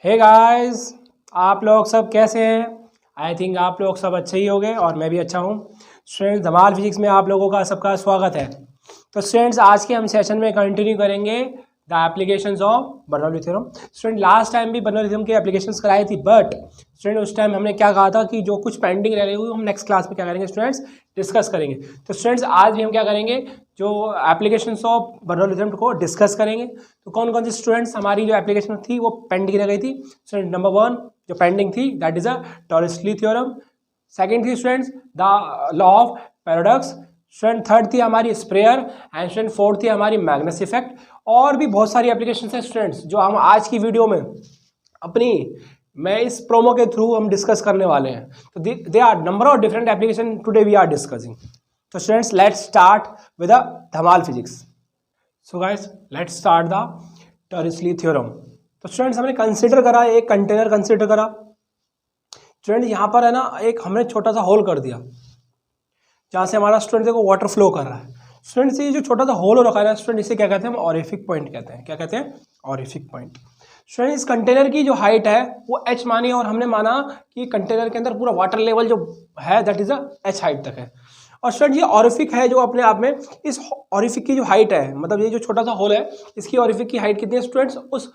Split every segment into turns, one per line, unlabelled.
Hey guys, आप लोग सब कैसे हैं? आई थिंक आप लोग सब अच्छे ही होंगे और मैं भी अच्छा हूँ। स्टूडेंट्स, धमाल फिजिक्स में आप लोगों का सबका स्वागत है। तो स्टूडेंट्स, आज के हम सेशन में कंटिन्यू करेंगे the applications of Bernoulli theorem. Student, last time भी बर्नौली थ्योरम की एप्लीकेशंस कराई थी, बट स्टूडेंट उस टाइम हमने क्या कहा था कि जो कुछ पेंडिंग रह रही हुई हम नेक्स्ट क्लास में क्या करेंगे स्टूडेंट्स, डिस्कस करेंगे। तो स्टूडेंट्स, आज भी हम क्या करेंगे, जो एप्लीकेशंस ऑफ बर्नौली थ्योरम को डिस्कस करेंगे। तो कौन कौन से स्टूडेंट्स हमारी जो एप्लीकेशन थी वो पेंडिंग रह गई थी? स्टूडेंट, नंबर 1 जो पेंडिंग थी that is a Torricelli theorem. Second थी students the law of paradox. Student, third थी हमारी स्प्रेयर एंड स्टूडेंट फोर्थ थी हमारी मैग्नस इफेक्ट। और भी बहुत सारी एप्लीकेशंस हैं स्टूडेंट्स जो हम आज की वीडियो में मैं इस प्रोमो के थ्रू हम डिस्कस करने वाले हैं। तो they are number of different application today we are discussing. तो students, let's start with the धमाल physics. So guys, let's start the Torricelli theorem. तो स्टूडेंट्स, हमने कंसिडर करा, एक कंटेनर कंसिडर करा। स्टूडेंट, यहाँ पर है ना, एक हमने छोटा सा होल कर दिया जहाँ से हमारा स्टूडेंट देखो वाटर फ्लो कर रहा है। स्टूडेंट्स, ये जो छोटा सा होल हो रखा है ना स्टूडेंट, इसे क्या कहते हैं? हम ऑरिफिक पॉइंट कहते हैं। क्या कहते हैं? ऑरिफिक पॉइंट। स्टूडेंट, इस कंटेनर की जो हाइट है वो h मानी और हमने माना कि कंटेनर के अंदर पूरा वाटर लेवल जो है दैट इज h हाइट तक है। और स्टूडेंट, ये ऑरिफिक है जो अपने आप में, इस ऑरिफिक की जो हाइट है, मतलब ये जो छोटा सा होल है इसकी ऑरिफिक की हाइट कितनी है स्टूडेंट्स? उस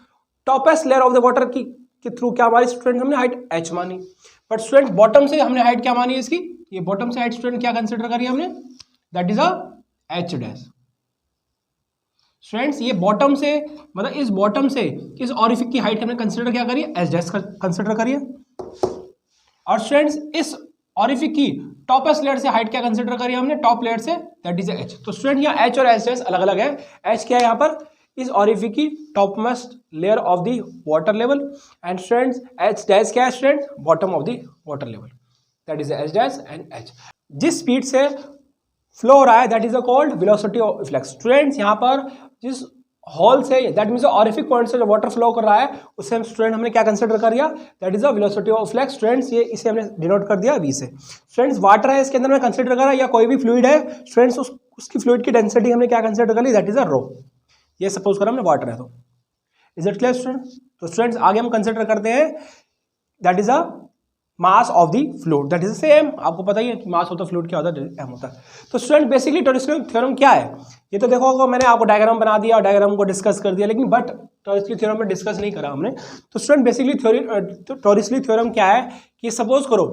toppest layer of the water की के थ्रू क्या हमारी स्टूडेंट हमने हाइट h मानी। बट स्टूडेंट, बॉटम से हमने हाइट क्या मानी है इसकी? ये बॉटम से हाइट स्टूडेंट क्या कंसिडर करी हमने? That is a h dash. Students, ये बॉटम से, मतलब इस बॉटम से इस ऑरिफिक की हाइट हमने कंसिडर क्या करी? h डैश कंसिडर करिए। और स्टूडेंट्स, इस ऑरिफिक की टॉपेस्ट लेयर से हाइट क्या कंसिडर करी हमने? टॉप लेयर से, दैट इज h। तो स्टूडेंट, यहाँ h और h डैश अलग अलग है। h क्या है यहाँ पर? इस ऑरिफिक की topmost layer of the water level, and students h dash क्या है student? Bottom of the water level, that is h dash and h। जिस स्पीड से फ्लो हो रहा है that is called velocity of flux. Students, यहाँ पर जिस हॉल से, दैट मीन्स ऑरिफिक पॉइंट से जो वाटर फ्लो कर रहा है उसे हम स्टूडेंट हमने क्या कंसिडर कर दिया? That is the velocity of flux. Students, ये इसे हमने डिनोट कर दिया v से। स्टूडेंट्स, वाटर है इसके अंदर में कंसिडर करा, या कोई भी फ्लूइड है स्टूडेंट्स, उसकी फ्लूइड की डेंसिटी हमने क्या कंसिडर कर ली? दैट इज अ रो। ये सपोज करा हमने वाटर है, तो इज इट क्लियर स्टूडेंट? तो स्टूडेंट्स, आगे हम कंसिडर करते हैं that is a mass of the fluid, that is same. आपको पता ही है कि मास ऑफ द फ्लूइड क्या होता है? m होता है। तो स्टूडेंट, बेसिकली टॉरिस-ली थ्योरम क्या है? ये तो देखो मैंने आपको डायग्राम बना दिया और डायग्राम को डिस्कस कर दिया, लेकिन बट टॉरिस-ली थ्योरम में डिस्कस नहीं करा हमने। तो स्टूडेंट, बेसिकली टॉरिस-ली थ्योरम क्या है कि सपोज करो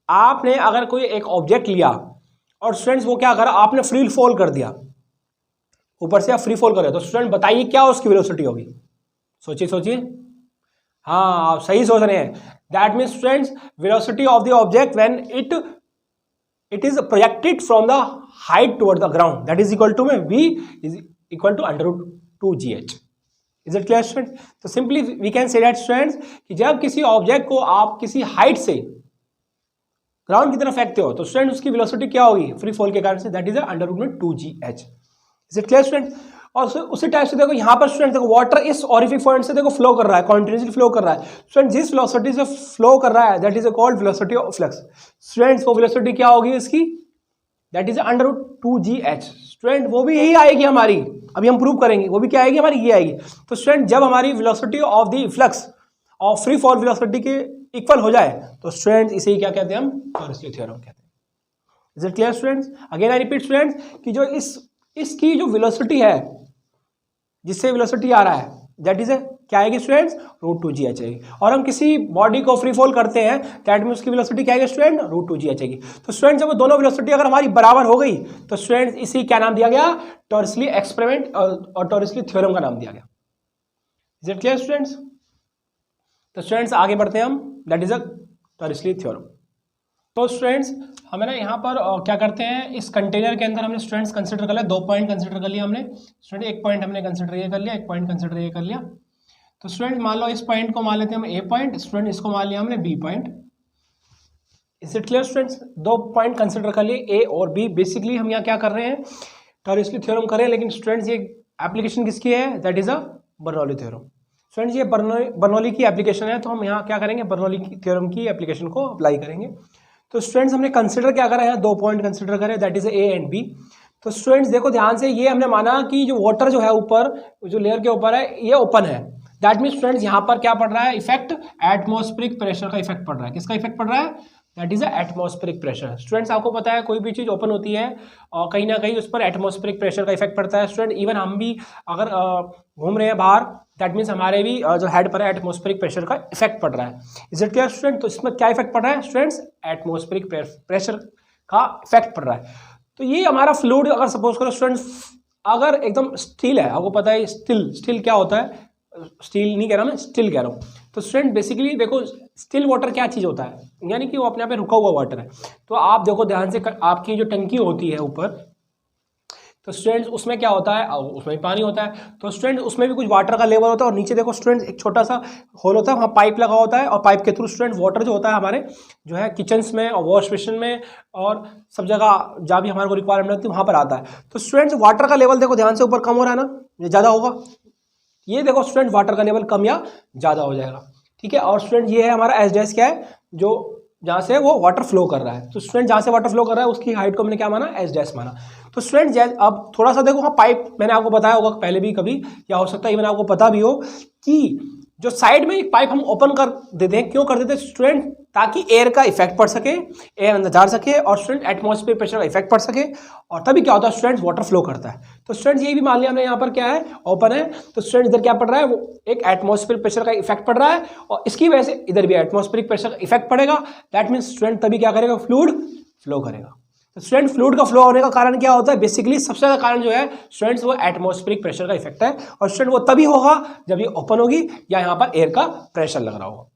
आपने अगर कोई एक ऑब्जेक्ट लिया और स्टूडेंट्स वो क्या करा, आपने फ्री फॉल कर दिया, ऊपर से आप फ्री फॉल कर रहे हो, तो स्टूडेंट बताइए क्या उसकी वेलोसिटी होगी? सोचिए सोचिए। हाँ, आप सही सोच रहे हैं। That means students, velocity of the object when it is projected from the height toward the ground, that is equal to में v is equal to √2gh। Is it clear student? तो simply we can say that students कि जब किसी object को आप किसी height से ground की तरफ फेंकते हो तो स्टूडेंट उसकी वेलोसिटी क्या होगी फ्री फॉल के कारण से? That is √2gh। Is it clear student? और उसी टाइप से देखो यहाँ पर स्टूडेंट देखो वाटर इस ऑरिफिक पॉइंट से देखो फ्लो कर रहा है, कॉन्टिन्यूसली फ्लो कर रहा है। स्टूडेंट, जिस वेलोसिटी से फ्लो कर रहा है that is called velocity of flux. Students, वो वेलोसिटी क्या होगी इसकी? That is √2gh। स्टूडेंट, वो भी यही आएगी हमारी, अभी हम प्रूव करेंगे, वो भी क्या आएगी हमारी? ये आएगी। तो स्टूडेंट, जब हमारी वेलोसिटी ऑफ द फ्लक्स और फ्री फॉल वेलोसिटी के इक्वल हो जाए तो स्टूडेंट इसे ही क्या कहते हैं? हम टॉरिस-ली थ्योरम कहते हैं। Is it clear students? Again I repeat students कि जो इसकी जो वेलोसिटी है, जिससे वेलोसिटी आ रहा है, दैट इज क्या आएगी स्टूडेंट्स? √2gh आएगी। और हम किसी बॉडी को फ्री फॉल करते हैं दैट मींस उसकी वेलोसिटी क्या आएगी स्टूडेंट? √2gh आएगी। तो स्टूडेंट, जब दोनों वेलोसिटी अगर हमारी बराबर हो गई तो स्टूडेंट इसी क्या नाम दिया गया? टॉरिस-ली एक्सपेरिमेंट और टॉरिस-ली थ्योरम का नाम दिया गया। Is it clear students? तो स्टूडेंट्स, आगे बढ़ते हैं हम, that is a Torricelli theorem. तो स्टूडेंट्स, हमें ना यहाँ पर क्या करते हैं, इस कंटेनर के अंदर हमने स्टूडेंट्स कंसिडर कर लिया, 2 पॉइंट कंसिडर कर लिया हमने। स्टूडेंट, एक पॉइंट हमने कंसिडर ये कर लिया, एक पॉइंट कंसिडर ये कर लिया। तो स्टूडेंट, मान लो इस पॉइंट को मान लेते हैं हम a पॉइंट, स्टूडेंट इसको मान लिया हमने b point. Is it clear students? 2 point consider कर लिए a और b। बेसिकली हम यहाँ क्या कर रहे हैं? टॉरिस-ली थ्योरम कर रहे हैं, लेकिन स्टूडेंट्स ये एप्लीकेशन किसकी है? That is a Bernoulli theorem. Students, ये बर्नौली की एप्लीकेशन है, तो हम यहाँ क्या करेंगे? बर्नौली की थ्योरम की एप्लीकेशन को अप्लाई करेंगे। तो स्टूडेंट्स, हमने कंसिडर क्या करा है? 2 पॉइंट कंसिडर करें, that is a and b। तो स्टूडेंट्स देखो ध्यान से, ये हमने माना कि जो वाटर जो है ऊपर, जो लेयर के ऊपर है, ये ओपन है, दैट मीन स्टूडेंट्स यहाँ पर क्या पड़ रहा है इफेक्ट, एटमॉस्फेरिक प्रेशर का इफेक्ट पड़ रहा है। किसका इफेक्ट पड़ रहा है? That is atmospheric pressure. Students आपको पता है कोई भी चीज़ ओपन होती है और कहीं ना कहीं उस पर एटमॉस्फेरिक प्रेशर का इफेक्ट पड़ता है। स्टूडेंट इवन हम भी अगर घूम रहे हैं बाहर, दैट मीन्स हमारे भी जो हेड पर है एटमॉस्फेरिक प्रेशर का इफेक्ट पड़ रहा है। Is it clear student? तो इसमें क्या इफेक्ट पड़ रहा है स्टूडेंट्स? एटमॉस्फेरिक प्रेशर का इफेक्ट पड़ रहा है। तो ये हमारा फ्लूइड अगर सपोज करो स्टूडेंट्स अगर एकदम स्टील है, आपको पता है स्टील क्या होता है, स्टील नहीं कह रहा मैं, स्टील कह रहा हूँ। तो स्टूडेंट बेसिकली देखो स्टिल वाटर क्या चीज़ होता है, यानी कि वो अपने आप में रुका हुआ वाटर है। तो आप देखो ध्यान से, आपकी जो टंकी होती है ऊपर, तो स्टूडेंट्स उसमें क्या होता है, उसमें भी पानी होता है। तो स्टूडेंट उसमें भी कुछ वाटर का लेवल होता है और नीचे देखो स्टूडेंट्स एक छोटा सा होल होता है, वहाँ पाइप लगा होता है और पाइप के थ्रू स्टूडेंट वाटर जो होता है हमारे जो है किचन्स में और वॉश बेसिन में और सब जगह जहाँ भी हमारे को रिक्वायरमेंट होती है वहाँ पर आता है। तो स्टूडेंट्स वाटर का लेवल देखो ध्यान से ऊपर कम हो रहा है ना, ये ज़्यादा होगा। ये देखो स्टूडेंट वाटर का लेवल कम या ज़्यादा हो जाएगा, ठीक है। और स्टूडेंट ये है हमारा एस डैश क्या है, जो जहाँ से वो वाटर फ्लो कर रहा है। तो स्टूडेंट जहाँ से वाटर फ्लो कर रहा है उसकी हाइट को मैंने क्या माना, एस डैश माना। तो स्टूडेंट अब थोड़ा सा देखो, हाँ पाइप मैंने आपको बताया होगा पहले भी कभी, या हो सकता है इवन आपको पता भी हो कि जो साइड में एक पाइप हम ओपन कर देते हैं, क्यों कर देते हैं स्टूडेंट? ताकि एयर का इफेक्ट पड़ सके, एयर अंदर जा सके और स्टूडेंट एटमॉस्फेयर प्रेशर का इफेक्ट पड़ सके, और तभी क्या होता है स्टूडेंट वाटर फ्लो करता है। तो स्टूडेंट ये भी मान लिया हमने यहाँ पर क्या है, ओपन है। तो स्टूडेंट इधर क्या पड़ रहा है, वो एक एटमॉस्फेयर प्रेशर का इफेक्ट पड़ रहा है और इसकी वजह से इधर भी एटमॉस्फेरिक प्रेशर का इफेक्ट पड़ेगा। दैट मीन्स स्टूडेंट तभी क्या करेगा, फ्लूइड फ्लो करेगा। तो स्टूडेंट फ्लूइड का फ्लो होने का कारण क्या होता है, बेसिकली सबसे ज्यादा कारण जो है स्टूडेंट्स वो एटमॉस्फेरिक प्रेशर का इफेक्ट है। और स्टूडेंट वो तभी होगा जब ये ओपन होगी या यहाँ पर एयर का प्रेशर लग रहा होगा।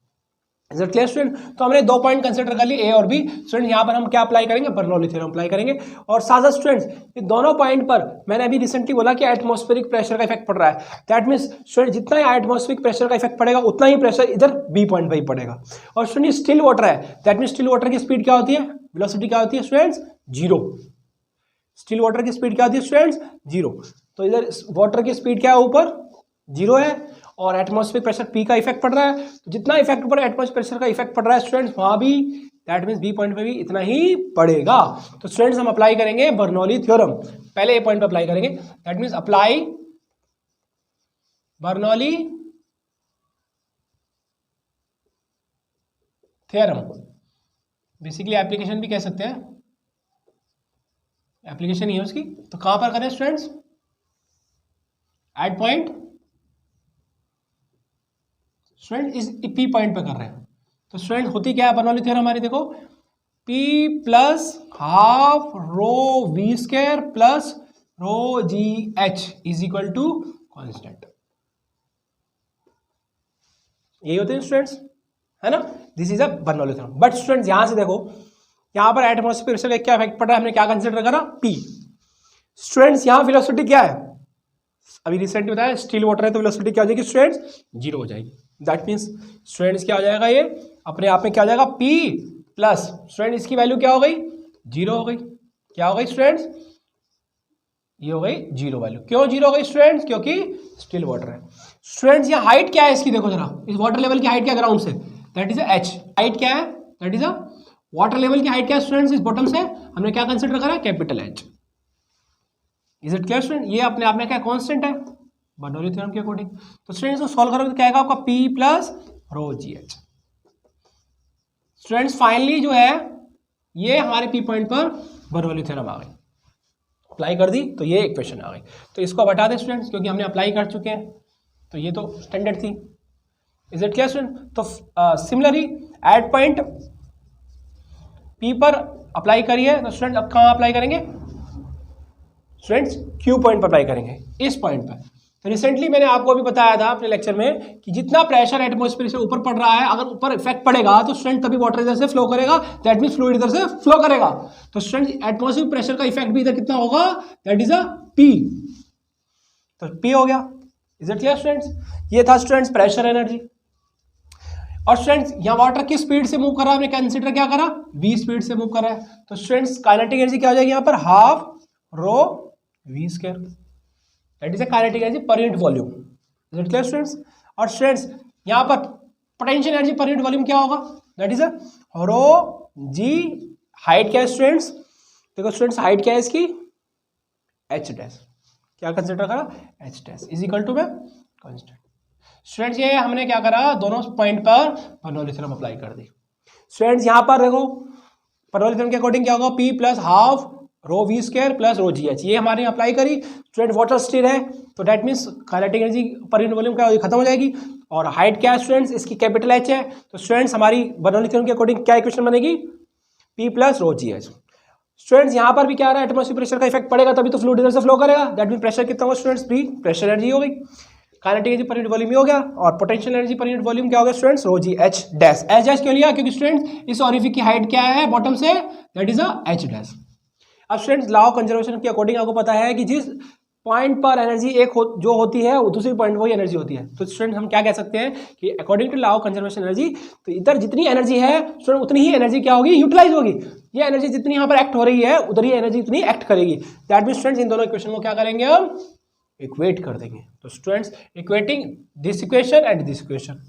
Is it clear student? तो हमने दो पॉइंट कंसिडर कर लिए, ए और बी। स्टूडेंट यहाँ पर हम क्या अप्लाई करेंगे, बर्नौली थ्योरम अप्लाई करेंगे। और साथ साथ स्टूडेंट्स ये दोनों पॉइंट पर मैंने अभी रिसेंटली बोला कि एटमॉस्फेरिक प्रेशर का इफेक्ट पड़ रहा है। दैट मीन्स स्टूडेंट जितना ही एटमॉस्फेरिक प्रेशर का इफेक्ट पड़ेगा उतना ही प्रेशर इधर बी पॉइंट पर ही पड़ेगा। और स्टूडेंट स्टिल वाटर है, दैट मीन्स स्टिल वाटर की स्पीड क्या होती है, वेलोसिटी क्या होती है स्टूडेंट्स, जीरो। स्टिल वाटर की स्पीड क्या होती है स्टूडेंट्स, जीरो। तो इधर वाटर की स्पीड क्या है, ऊपर जीरो है और एटमॉस्फेरिक प्रेशर पी का इफेक्ट पड़ रहा है। तो जितना इफेक्ट ऊपर एटमॉस्फेरिक प्रेशर का इफेक्ट पड़ रहा है स्टूडेंट्स वहां भी दैट मीन्स बी पॉइंट पे भी इतना ही पड़ेगा। तो स्टूडेंट्स हम अप्लाई करेंगे बर्नौली थ्योरम, पहले ए पॉइंट पे अप्लाई करेंगे। That means apply Bernoulli theorem, basically application भी कह सकते हैं, एप्लीकेशन ही है उसकी। तो कहां पर करें स्टूडेंट्स, एट पॉइंट, स्टूडेंट इस पी पॉइंट पे कर रहे हैं। तो स्टूडेंट होती क्या है बर्नौली थ्योरम हमारी, देखो P plus half rho we square plus rho ji H is equal to constant. यही होते हैं स्टूडेंट्स, है ना। This is a Bernoulli theorem. But students यहां से देखो, यहां पर एटमॉस्फेयर प्रेशर का क्या इफेक्ट पड़ रहा है, हमने क्या कंसिडर करा, पी। स्टूडेंट्स यहां वेलोसिटी क्या है, अभी रिसेंट बताया स्टील वाटर है तो वेलोसिटी क्या हो जाएगी स्टूडेंट्स, जीरो हो जाएगी। दैट मीन्स स्टूडेंट्स क्या हो जाएगा, ये अपने आप में क्या हो जाएगा, पी प्लस स्टूडेंट इसकी वैल्यू क्या हो गई, जीरो हो गई। क्या हो गई स्टूडेंट्स, ये हो गई जीरो वैल्यू। क्यों जीरो हो गई स्टूडेंट्स, क्योंकि स्टिल वाटर है। स्टूडेंट्स ये हाइट क्या है इसकी, देखो जरा इस वाटर लेवल की हाइट क्या ग्राउंड से, दैट इज एच। हाइट क्या है, that is a water level की हाइट क्या है स्टूडेंट्स, इस बॉटम से हमने क्या कंसिडर करा, capital H. Is it clear student? ये अपने आप में क्या कांस्टेंट है बर्नौली थ्योरम के अकॉर्डिंग। तो स्टूडेंट्स को सॉल्व करोगे तो क्या आएगा आपका, पी प्लस रो जी एच। स्टूडेंट्स फाइनली जो है ये हमारे पी पॉइंट पर बर्नौली थ्योरम आ गई, अप्लाई कर दी तो ये इक्वेशन आ गई। तो इसको हटा दें स्टूडेंट्स क्योंकि हमने अप्लाई कर चुके हैं, तो ये तो स्टैंडर्ड थी। Is it clear student? तो सिमिलरली एट पॉइंट पी पर अप्लाई करिए। तो स्टूडेंट अब कहाँ अप्लाई करेंगे स्टूडेंट्स, क्यू पॉइंट पर अप्लाई करेंगे, इस पॉइंट पर। तो रिसेंटली मैंने आपको अभी बताया था अपने लेक्चर में कि जितना प्रेशर एटमॉस्फेयर से ऊपर पड़ रहा है, अगर ऊपर इफेक्ट पड़ेगा तो स्टूडेंट तभी वाटर इधर से फ्लो करेगा, दैट मींस फ्लूइड इधर से फ्लो करेगा। तो स्टूडेंट एटमॉस्फेयर प्रेशर का इफेक्ट भी इधर कितना होगा, दैट इज अ पी। तो पी हो गया। Is it clear students? ये था स्टूडेंट्स प्रेशर एनर्जी। और स्टूडेंट्स यहाँ वाटर किस स्पीड से मूव कर रहा है, हमने कंसिडर क्या करा, वी स्पीड से मूव कर रहा है। तो स्टूडेंट्स काइनेटिक एनर्जी क्या हो जाएगी यहाँ पर, half rho we square, that is a kinetic energy per unit volume. Is it clear students? और स्टूडेंट्स यहाँ पर potential energy per unit volume क्या होगा, that is a rho G. Height क्या है स्टूडेंट्स, देखो स्टूडेंट्स हाइट क्या है इसकी, एच डैश। क्या कंसिडर करा, H dash is equal to में कांस्टेंट। स्टूडेंट्स ये हमने क्या करा, दोनों पॉइंट पर बर्नौली थ्योरम अप्लाई कर दी। स्टूडेंट्स यहाँ पर देखो बर्नौली थ्योरम के अकॉर्डिंग क्या होगा, P plus half rho we square plus rho ji H, ये हमारे अप्लाई करी। स्टूडेंट वाटर स्थिर है तो that means kinetic energy per unit volume क्या होगी, खत्म हो जाएगी। और हाइट क्या है स्टूडेंट्स, इसकी कैपिटल एच है, तो स्टूडेंट्स हमारी बर्नौली थ्योरम के अकॉर्डिंग क्या इक्वेशन बनेगी, P प्लस रो जी एच। स्टूडेंट्स यहाँ पर भी क्या आ रहा है, एटमॉस्फेरिक प्रेशर का इफेक्ट पड़ेगा तभी तो फ्लूइड इधर से फ्लो करेगा, दैट मीन प्रेशर कितना होगा स्टूडेंट्स, फ्री प्रेशर एनर्जी हो गई। Kinetic energy per unit volume हो गया, और potential energy per unit volume क्या हो गया स्टूडेंट्स, रो जी एच डैश। एच डैश क्यों लिया, क्योंकि स्टूडेंट्स इस ऑरिफिस की हाइट क्या है बॉटम से, that is a H dash. अब स्टूडेंट्स लॉ ऑफ कंजर्वेशन के अकॉर्डिंग आपको पता है कि जिस पॉइंट पर एनर्जी जो होती है दूसरी पॉइंट वही एनर्जी होती है, तो स्टूडेंट हम क्या कह सकते हैं कि according to law of conservation energy, तो इधर जितनी एनर्जी है स्टूडेंट उतनी ही एनर्जी क्या होगी, यूटिलाइज होगी। ये एनर्जी जितनी यहाँ पर एक्ट हो रही है उधर ही एनर्जी इतनी एक्ट करेगी। दैट मीन स्टूडेंट्स इन दोनों इक्वेशन को क्या करेंगे हम, इक्वेट कर देंगे। तो students equating this equation and this equation,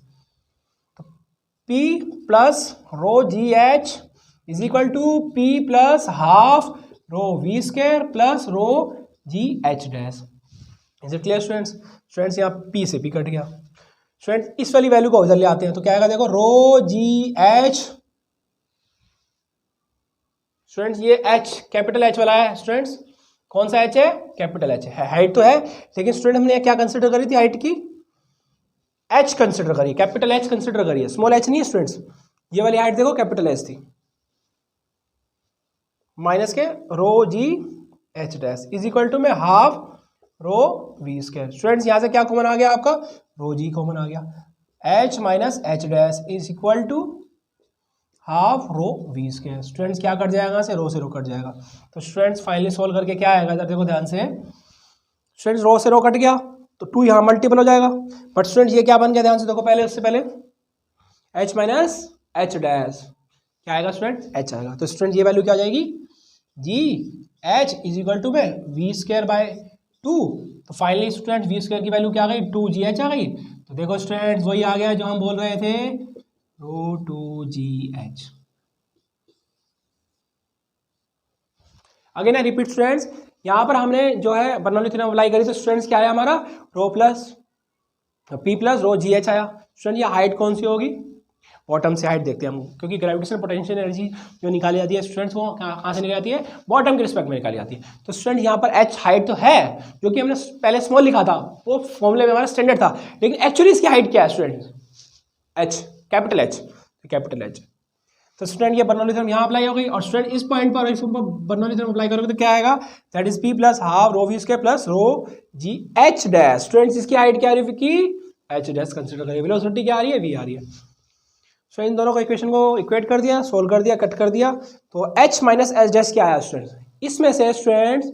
P plus rho ji H is equal to P plus half rho we square plus rho ji H dash. Is it clear students? Students यहाँ P से P cut गया। Students इस वाली value को इधर ले आते हैं तो क्या आएगा, देखो रो जी एच, स्टूडेंट्स ये H कैपिटल H वाला है, स्टूडेंट्स कौन सा H है, कैपिटल H है, हाइट तो है लेकिन स्टूडेंट हमने क्या कंसिडर करी थी हाइट की, H कंसिडर करिए, कैपिटल H कंसिडर करिए, स्मॉल h नहीं है स्टूडेंट्स। ये वाली हाइट देखो कैपिटल H थी, माइनस के rho ji H dash is equal to में half rho we square. Students यहाँ से क्या कॉमन आ गया आपका, रो जी कॉमन आ गया, H minus H dash is equal to half rho we square. Students क्या कट जाएगा, से रो कट जाएगा। तो स्टूडेंट्स फाइनली सोल्व करके क्या आएगा, इधर देखो ध्यान से, स्टूडेंट्स रो से रो कट गया तो 2 यहाँ मल्टीपल हो जाएगा, बट स्टूडेंट्स ये क्या बन गया, ध्यान से देखो पहले, उससे पहले H माइनस एच डैश क्या आएगा स्टूडेंट, H आएगा। तो स्टूडेंट ये वैल्यू क्या आ जाएगी, G H is equal to में वी स्क्वायर बाय 2। तो फाइनली स्टूडेंट वी स्क्वायर की वैल्यू क्या आ गई, 2 जी एच आ गई। तो देखो स्टूडेंट वही आ गया जो हम बोल रहे थे, रो 2 G H. Again I repeat students, यहाँ पर हमने जो है बर्नौली थ्योरम अप्लाई करी तो स्टूडेंट्स क्या आया हमारा, rho plus P plus rho जी एच आया। स्टूडेंट ये हाइट कौन सी होगी, बॉटम से हाइट देखते हैं हम, क्योंकि ग्रेविटेशनल पोटेंशियल एनर्जी जो निकाली जाती है स्टूडेंट्स वो कहाँ से निकाली जाती है, बॉटम के रिस्पेक्ट में निकाली जाती है। तो स्टूडेंट यहाँ पर H हाइट तो है, जो कि हमने पहले स्मॉल लिखा था वो फॉर्मूले में हमारा स्टैंडर्ड था, लेकिन एक्चुअली इसकी हाइट क्या है student, H capital H, capital H। तो स्टूडेंट ये बर्नौली थ्योरम यहाँ अप्लाई हो गई, और स्टूडेंट इस पॉइंट पर बर्नौली थ्योरम अप्लाई करोगे तो क्या आएगा, that is P plus half rho we square plus rho ji H dash. Students इसकी हाइट क्या आ रही है की, एच डैश कंसिडर करिए, वेलोसिटी क्या आ रही है, V आ रही है। सो इन दोनों को इक्वेशन को इक्वेट कर दिया, सोल्व कर दिया, कट कर दिया, तो H माइनस एच डैश क्या आया स्टूडेंट्स, इसमें से स्टूडेंट्स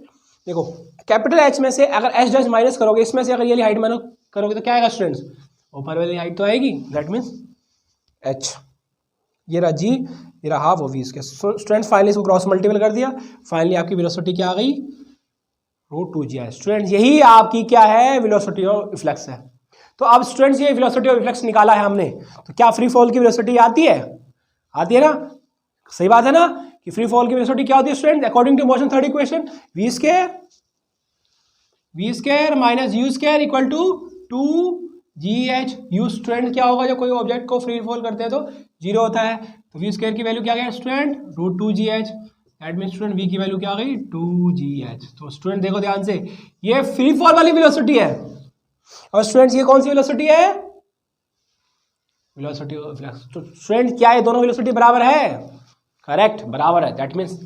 देखो कैपिटल H में से अगर एच डैश माइनस करोगे, इसमें से अगर ये हाइट माइनस करोगे तो क्या आएगा स्टूडेंट्स, ऊपर वाली हाइट तो आएगी, दैट मीन्स H, ये रहा G, ये रहा हाफ ऑफ V इसके। स्टूडेंट्स फाइनली इसको क्रॉस मल्टीपल कर दिया, फाइनली आपकी वेलोसिटी क्या आ गई, रो 2 जी है। स्टूडेंट्स यही आपकी क्या है, वेलोसिटी ऑफ रिफ्लेक्स है। तो अब स्टूडेंट्स ये वेलोसिटी ऑफ रिफ्लेक्स निकाला है हमने, तो क्या फ्री फॉल की वेलोसिटी आती है, आती है ना, सही बात है ना, कि फ्री फॉल की वेलोसिटी क्या होती है student, according to motion third equation, V square minus U square equal to 2 G H. U student क्या होगा, जब कोई ऑब्जेक्ट को फ्री फॉल करते हैं तो 0 होता है, तो वी स्क्वायर की वैल्यू क्या गया student, root 2 G H. That mean student V की वैल्यू क्या आ गई, 2 जी एच। तो स्टूडेंट देखो ध्यान से, ये फ्री फॉल वाली वेलोसिटी है, और स्टूडेंट्स ये कौन सी वेलोसिटी है, वेलोसिटी ऑफ रिफ्लेक्स। तो स्टूडेंट क्या है, दोनों वेलोसिटी बराबर है, करेक्ट बराबर है, that means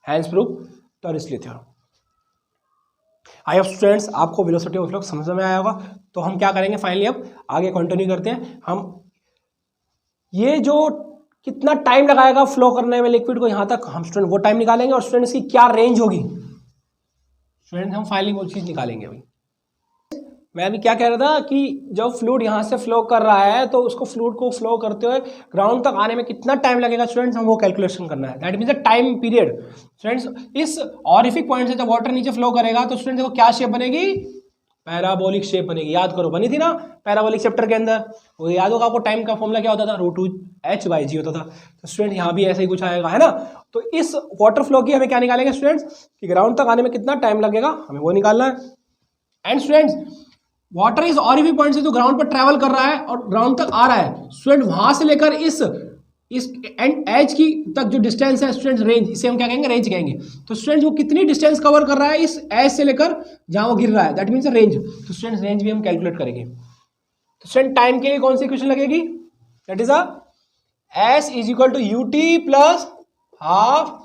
hence proof Torricelli theorem. I hope students आपको वेलोसिटी ऑफ रिफ्लेक्स समझ में आया होगा। तो हम क्या करेंगे फाइनली, अब आगे कंटिन्यू करते हैं हम, ये जो कितना टाइम लगाएगा फ्लो करने में लिक्विड को यहाँ तक, हम स्टूडेंट वो टाइम निकालेंगे, और स्टूडेंट्स की क्या रेंज होगी, स्टूडेंट हम फाइनली वो चीज़ निकालेंगे। अभी मैं अभी क्या कह रहा था कि जब फ्लूइड यहाँ से फ्लो कर रहा है तो उसको फ्लूइड को फ्लो करते हुए ग्राउंड तक आने में कितना टाइम लगेगा स्टूडेंट्स, हम वो कैलकुलेशन करना है, that means the time period. Students इस ऑरिफिक पॉइंट से जब वाटर नीचे फ्लो करेगा तो स्टूडेंट देखो क्या शेप बनेगी, पैराबोलिक शेप बनेगी। याद करो, बनी थी ना पैराबोलिक चैप्टर के अंदर, वो याद होगा आपको, टाइम का फॉर्मूला क्या होता था, √2 h बाई जी होता था। तो स्टूडेंट यहाँ भी ऐसे ही कुछ आएगा, है ना। तो इस वाटर फ्लो की हमें क्या निकालेंगे स्टूडेंट्स, कि ग्राउंड तक आने में कितना टाइम लगेगा, हमें वो निकालना है। एंड स्टूडेंट्स वाटर इस ऑरिफिक पॉइंट से जो ग्राउंड पर ट्रेवल कर रहा है और ग्राउंड तक आ रहा है स्टूडेंट, वहां से लेकर इस एंड एज की तक जो डिस्टेंस है स्टूडेंट, रेंज, इसे हम क्या कहेंगे, रेंज कहेंगे। तो स्टूडेंट वो कितनी डिस्टेंस कवर कर रहा है इस एज से लेकर जहां वो गिर रहा है, दैट मीन्स रेंज। तो स्टूडेंट रेंज भी हम कैलकुलेट करेंगे। तो स्टूडेंट टाइम के लिए कौन सी इक्वेशन लगेगी, that is S is equal to U T plus half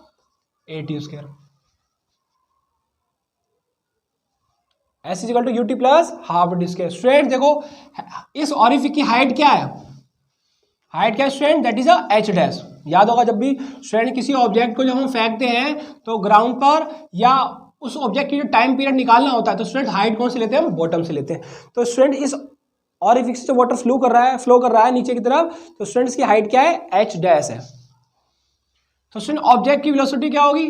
A T square. S is equal to U T plus half T square. Student देखो इस ऑरिफिक की हाइट क्या है, हाइट क्या है student, that is a H dash. याद होगा जब भी स्टूडेंट किसी ऑब्जेक्ट को जब हम फेंकते हैं तो ग्राउंड पर या उस ऑब्जेक्ट की जो टाइम पीरियड निकालना होता है तो स्टूडेंट हाइट कौन से लेते हैं, हम बॉटम से लेते हैं। तो स्टूडेंट इस ऑरिफिक से जो वाटर फ्लो कर रहा है नीचे की तरफ, तो स्टूडेंट इसकी हाइट क्या है, एच डैश है। तो स्टूडेंट ऑब्जेक्ट की वेलोसिटी क्या होगी,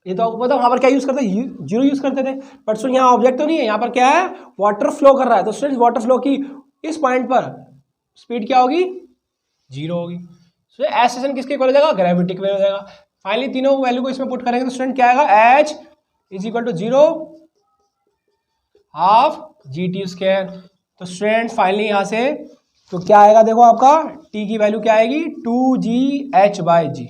ये तो आपको पता, वहां पर क्या यूज करते हैं, जीरो यूज करते थे, बट स्टूडेंट यहाँ ऑब्जेक्ट तो नहीं है, यहाँ पर क्या है, वाटर फ्लो कर रहा है। तो स्टूडेंट वाटर फ्लो की इस पॉइंट पर स्पीड क्या होगी, जीरो होगी। सो एक्सेलरेशन किसके इक्वल हो जाएगा, ग्रेविटी के इक्वल हो जाएगा। फाइनली तीनों वैल्यू को इसमें पुट करेंगे तो स्टूडेंट क्या आएगा, H is equal to zero half G T square. तो स्टूडेंट फाइनली यहां से तो क्या आएगा, देखो आपका टी की वैल्यू क्या आएगी, 2gh by G.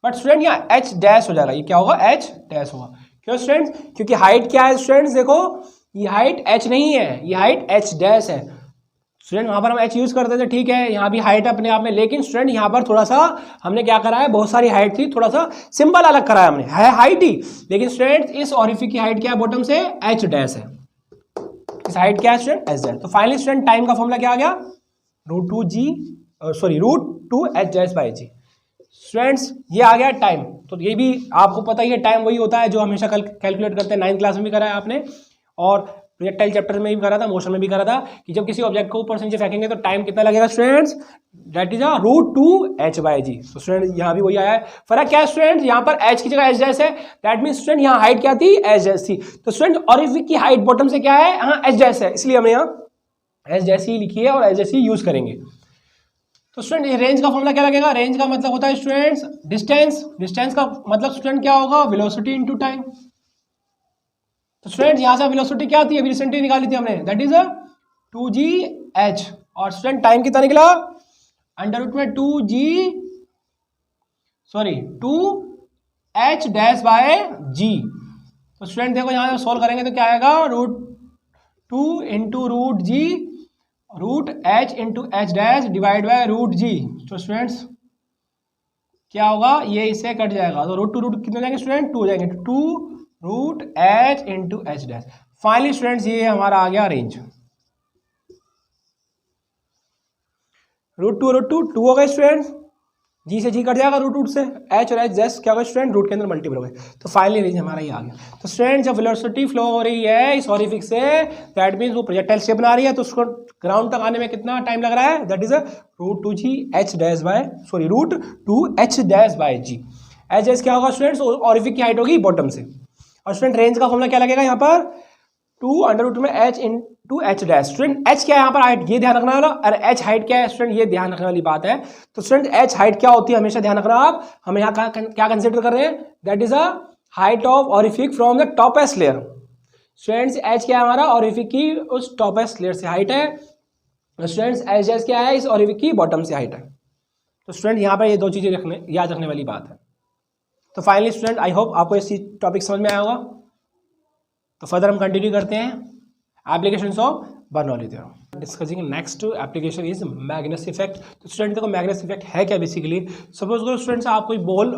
But student यहाँ एच डैश हो जाएगा, ये क्या होगा, एच डैश होगा। क्यों स्टूडेंट्स, क्योंकि हाइट क्या है स्टूडेंट्स, देखो ये हाइट एच नहीं है, ये हाइट एच डैश है। स्टूडेंट वहां पर हम एच यूज करते थे, ठीक है, यहाँ भी हाइट अपने आप में, लेकिन स्टूडेंट यहाँ पर थोड़ा सा हमने क्या करा है, बहुत सारी हाइट थी, थोड़ा सा सिंबल अलग करा है हमने, है हाइट ही, लेकिन स्टूडेंट इस ऑरिफिक की हाइट क्या है, बॉटम से एच डैश है, इस हाइट क्या है स्टूडेंट, एच डैश। तो फाइनली स्टूडेंट टाइम का फॉर्मूला क्या आ गया, √2h-बाई जी। स्टूडेंट्स ये आ गया टाइम। तो ये भी आपको पता ही है, टाइम वही होता है जो हमेशा कैलकुलेट करते हैं, 9th क्लास में भी करा है आपने, और प्रोजेक्टाइल चैप्टर में भी करा था, मोशन में भी करा था, कि जब किसी ऑब्जेक्ट को ऊपर से नीचे फेंकेंगे तो टाइम कितना लगेगा स्टूडेंट्स, दैट इज √2h/g। तो स्टूडेंट यहाँ भी वही आया है। फर्क क्या है स्टूडेंट, यहाँ पर h की जगह एच डैश है, दैट मीन स्टूडेंट यहाँ हाइट क्या थी, एच डैश थी। तो स्टूडेंट ऑरिफिक की हाइट बॉटम से क्या है, यहाँ एच डैश है, इसलिए हमने यहाँ एच डैश ही लिखी है और एच डैश ही यूज करेंगे। तो स्टूडेंट रेंज का फॉर्मूला क्या लगेगा, रेंज का मतलब होता है स्टूडेंट्स डिस्टेंस, डिस्टेंस का मतलब स्टूडेंट क्या होगा, वेलोसिटी इनटू टाइम। तो स्टूडेंट यहां से वेलोसिटी क्या थी, अभी रिसेंटली निकाली थी हमने, दैट इज 2gh, और स्टूडेंट टाइम कितना निकला, √2h डैश बाय जी। तो स्टूडेंट देखो यहां सोल्व करेंगे तो क्या आएगा, √2 into √g √h into H dash divide by √g। तो स्टूडेंट्स क्या होगा, ये इससे कट जाएगा, तो √2 कितने जाएंगे स्टूडेंट, 2 हो जाएंगे, 2√h into H dash. Finally students ये हमारा आ गया रेंज, √2 हो गए स्टूडेंट्स, जी से जी कट जाएगा, √2 से एच और एच डैश क्या होगा स्टूडेंट, रूट के अंदर मल्टीपल हो गए। तो फाइनली रेंज हमारा ये आ गया। तो स्टूडेंट जब वेलोसिटी फ्लो हो रही है इस ऑरिफिक से, दैट मींस वो प्रोजेक्टाइल शेप बना रही है, तो उसको ग्राउंड तक आने में कितना टाइम लग रहा है, दैट इज √2h-बाय जी। एच डैश क्या होगा स्टूडेंट्स, ऑरिफिक की हाइट होगी बॉटम से। और स्टूडेंट रेंज का फॉर्मूला क्या लगेगा यहाँ पर, 2 में h into H dash. Student h क्या है यहाँ पर, हाइट, ये ध्यान रखना वाला, और h हाइट क्या है स्टूडेंट, ये ध्यान रखने वाली बात है। तो स्टूडेंट h हाइट क्या होती है हमेशा ध्यान रखना आप, हम यहाँ क्या कंसिडर कर रहे हैं, that is a height of orifice from the toppest layer. Students h क्या है हमारा, ऑरिफिक की उस टॉपेस्ट लेयर से हाइट है। स्टूडेंट्स एच डैश क्या है, इस ऑरिफिक की बॉटम से हाइट है। तो स्टूडेंट यहाँ पर ये दो चीजें याद रखने वाली बात है। तो फाइनली स्टूडेंट आई होप आपको इस टॉपिक समझ में आया होगा। तो फर्दर हम कंटिन्यू करते हैं applications of Bernoulli theorem. Discussing next application is Magnus effect. तो स्टूडेंट देखो मैग्नस इफेक्ट है क्या, बेसिकली सपोज करो स्टूडेंट्स आप कोई बॉल